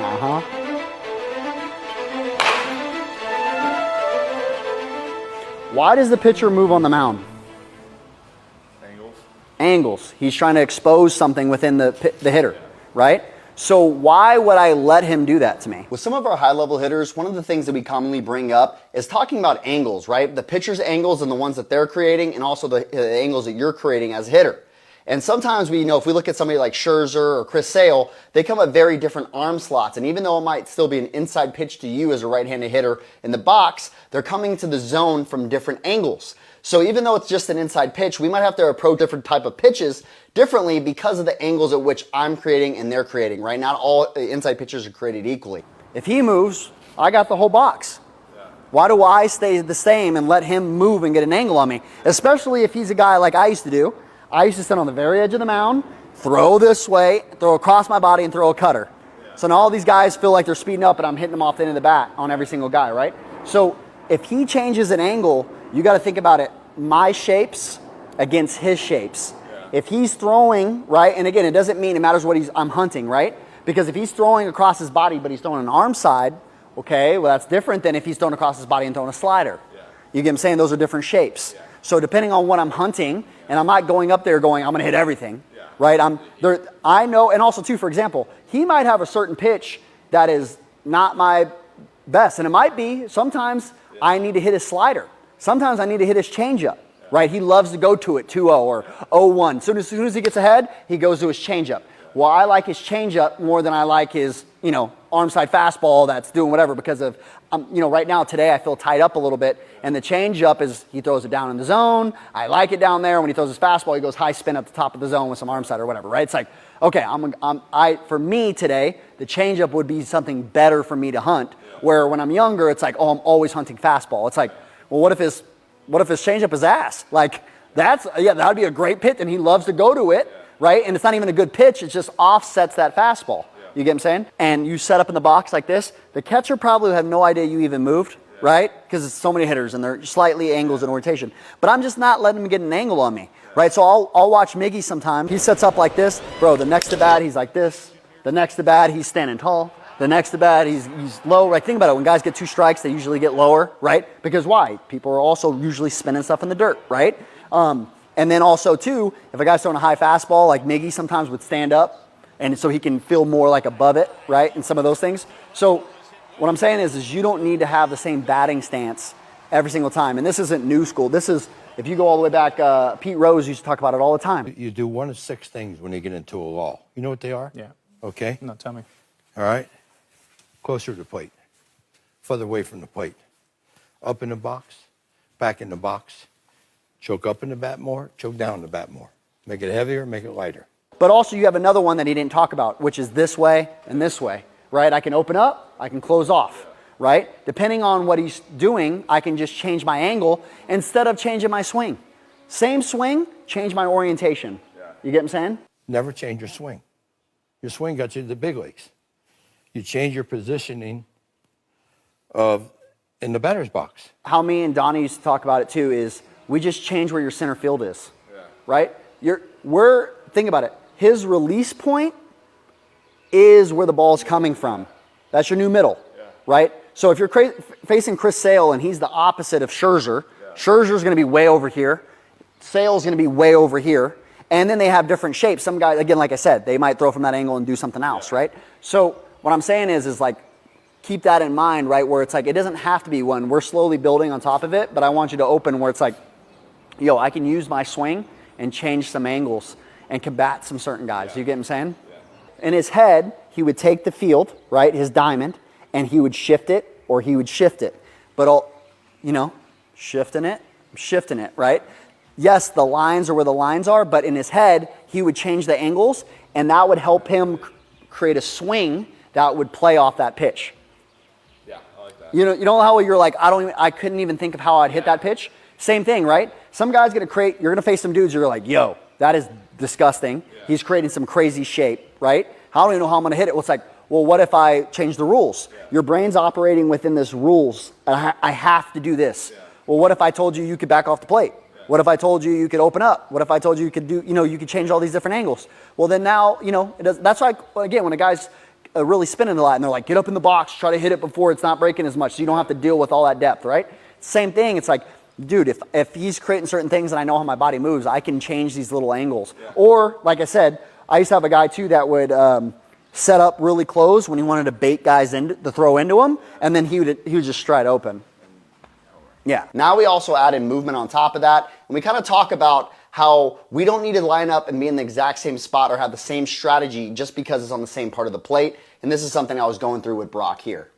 Uh-huh. Why does the pitcher move on the mound? Angles. Angles. He's trying to expose something within the hitter, right? So why would I let him do that to me? With some of our high-level hitters, one of the things that we commonly bring up is talking about angles, right? The pitcher's angles and the ones that they're creating, and also the angles that you're creating as a hitter. And sometimes we know if we look at somebody like Scherzer or Chris Sale, they come at very different arm slots. And even though it might still be an inside pitch to you as a right-handed hitter in the box, they're coming to the zone from different angles. So even though it's just an inside pitch, we might have to approach different type of pitches differently because of the angles at which I'm creating and they're creating, right? Not all inside pitches are created equally. If he moves, I got the whole box. Yeah. Why do I stay the same and let him move and get an angle on me? Especially if he's a guy like I used to do. I used to stand on the very edge of the mound, throw this way, throw across my body, and throw a cutter. Yeah. So now all these guys feel like they're speeding up and I'm hitting them off the end of the bat on every single guy, right? So if he changes an angle, you got to think about it, my shapes against his shapes. Yeah. If he's throwing, right, and again, it doesn't mean it matters what I'm hunting, right? Because if he's throwing across his body, but he's throwing an arm side, okay, well, that's different than if he's throwing across his body and throwing a slider. Yeah. You get what I'm saying? Those are different shapes. Yeah. So depending on what I'm hunting, and I'm not going up there going, I'm going to hit everything, yeah. Right? I know, and also too, for example, he might have a certain pitch that is not my best, and it might be, sometimes I need to hit his slider. Sometimes I need to hit his changeup, right? He loves to go to it 2-0 or 0-1. As soon as he gets ahead, he goes to his changeup. Well, I like his changeup more than I like his, arm side fastball that's doing whatever because of, right now today I feel tied up a little bit, and the changeup is he throws it down in the zone. I like it down there. When he throws his fastball, he goes high spin up the top of the zone with some arm side or whatever, right? It's like, okay, for me today, the changeup would be something better for me to hunt. Where when I'm younger, it's like, oh, I'm always hunting fastball. It's like, well, what if his changeup is ass? Like that would be a great pitch, and he loves to go to it, right? And it's not even a good pitch; it just offsets that fastball. You get what I'm saying? And you set up in the box like this. The catcher probably will have no idea you even moved, right? Because it's so many hitters and they're slightly angles in orientation. But I'm just not letting him get an angle on me, right? So I'll watch Miggy sometimes. He sets up like this, bro. The next to bat, he's like this. The next to bat, he's standing tall. The next to bat, he's low. Right? Think about it. When guys get 2 strikes, they usually get lower, right? Because why? People are also usually spinning stuff in the dirt, right? And then also too, if a guy's throwing a high fastball, like Miggy sometimes would stand up, and so he can feel more like above it, right? And some of those things. So what I'm saying is you don't need to have the same batting stance every single time. And this isn't new school. This is, if you go all the way back, Pete Rose used to talk about it all the time. You do one of 6 things when you get into a wall. You know what they are? Yeah. Okay? No, tell me. All right? Closer to the plate. Further away from the plate. Up in the box. Back in the box. Choke up in the bat more. Choke down in the bat more. Make it heavier, make it lighter. But also you have another one that he didn't talk about, which is this way and this way, right? I can open up, I can close off, right? Depending on what he's doing, I can just change my angle instead of changing my swing. Same swing, change my orientation. You get what I'm saying? Never change your swing. Your swing got you to the big leagues. You change your positioning in the batter's box. How me and Donnie used to talk about it too is we just change where your center field is, right? Think about it. His release point is where the ball's coming from. That's your new middle, right? So if you're facing Chris Sale and he's the opposite of Scherzer, Scherzer's going to be way over here. Sale's going to be way over here. And then they have different shapes. Some guys, again, like I said, they might throw from that angle and do something else, right? So what I'm saying is like, keep that in mind, right? Where it's like, it doesn't have to be one. We're slowly building on top of it, but I want you to open where it's like, I can use my swing and change some angles and combat some certain guys. You get what I'm saying? Yeah. In his head, he would take the field, right, his diamond, and he would shift it or he would shift it. But, shifting it, right? Yes, the lines are where the lines are, but in his head, he would change the angles, and that would help him create a swing that would play off that pitch. Yeah, I like that. You know how you're like, I couldn't even think of how I'd hit that pitch? Same thing, right? Some guy's you're gonna face some dudes, you're like, yo, that is disgusting. Yeah. He's creating some crazy shape, right? How do you know how I'm gonna hit it? Well, it's like, well, what if I change the rules? Yeah. Your brain's operating within this rules. I have to do this. Yeah. Well, what if I told you could back off the plate? Yeah. What if I told you could open up? What if I told you could do, you could change all these different angles? Well, then now, it does, that's why, again, when a guy's really spinning a lot, and they're like, get up in the box, try to hit it before it's not breaking as much so you don't have to deal with all that depth, right? Same thing, it's like, dude, if he's creating certain things and I know how my body moves, I can change these little angles. Yeah. Or, like I said, I used to have a guy too that would set up really close when he wanted to bait guys to throw into him, and then he would just stride open. Yeah. Now we also add in movement on top of that, and we kind of talk about how we don't need to line up and be in the exact same spot or have the same strategy just because it's on the same part of the plate. And this is something I was going through with Brock here.